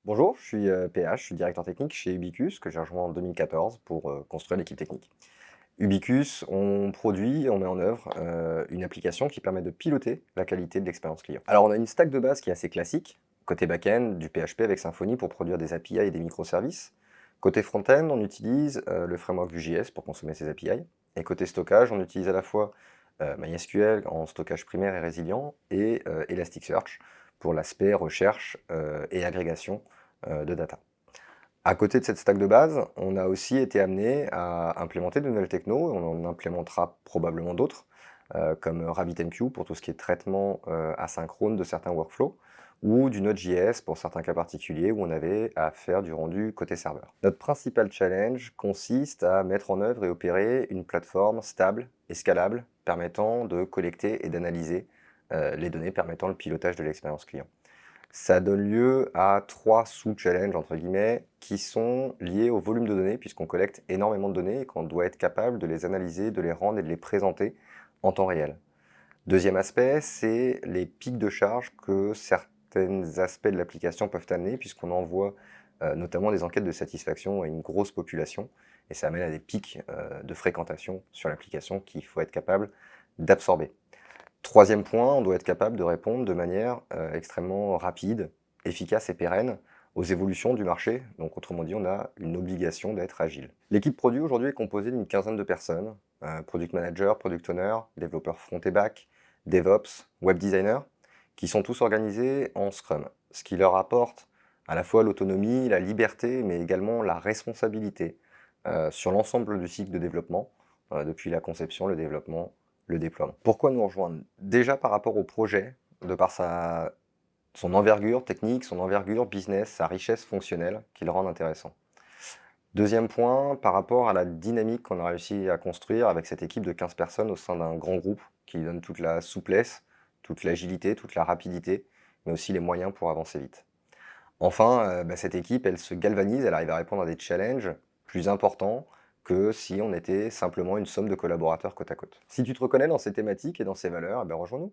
Bonjour, je suis PH, je suis directeur technique chez Ubicus, que j'ai rejoint en 2014 pour construire l'équipe technique. Ubicus, on produit, on met en œuvre une application qui permet de piloter la qualité de l'expérience client. Alors on a une stack de base qui est assez classique, côté back-end, du PHP avec Symfony pour produire des API et des microservices. Côté front-end, on utilise le framework Vue.js pour consommer ces API. Et côté stockage, on utilise à la fois MySQL en stockage primaire et résilient et Elasticsearch pour l'aspect recherche et agrégation de data. À côté de cette stack de base, on a aussi été amené à implémenter de nouvelles technos, et on en implémentera probablement d'autres, comme RabbitMQ pour tout ce qui est traitement asynchrone de certains workflows, ou du Node.js pour certains cas particuliers où on avait à faire du rendu côté serveur. Notre principal challenge consiste à mettre en œuvre et opérer une plateforme stable et scalable permettant de collecter et d'analyser les données permettant le pilotage de l'expérience client. Ça donne lieu à 3 sous-challenges entre guillemets qui sont liés au volume de données puisqu'on collecte énormément de données et qu'on doit être capable de les analyser, de les rendre et de les présenter en temps réel. Deuxième aspect, c'est les pics de charge que certains aspects de l'application peuvent amener puisqu'on envoie notamment des enquêtes de satisfaction à une grosse population et ça amène à des pics de fréquentation sur l'application qu'il faut être capable d'absorber. Troisième point, on doit être capable de répondre de manière extrêmement rapide, efficace et pérenne aux évolutions du marché. Donc autrement dit, on a une obligation d'être agile. L'équipe produit aujourd'hui est composée d'une quinzaine de personnes, product manager, product owner, développeurs front et back, DevOps, web designer, qui sont tous organisés en Scrum, ce qui leur apporte à la fois l'autonomie, la liberté, mais également la responsabilité sur l'ensemble du cycle de développement, depuis la conception, le développement, le déploiement. Pourquoi nous rejoindre? Déjà par rapport au projet, de par son envergure technique, son envergure business, sa richesse fonctionnelle qui le rend intéressant. Deuxième point, par rapport à la dynamique qu'on a réussi à construire avec cette équipe de 15 personnes au sein d'un grand groupe qui donne toute la souplesse, toute l'agilité, toute la rapidité, mais aussi les moyens pour avancer vite. Enfin, cette équipe, elle se galvanise, elle arrive à répondre à des challenges plus importants que si on était simplement une somme de collaborateurs côte à côte. Si tu te reconnais dans ces thématiques et dans ces valeurs, rejoins-nous.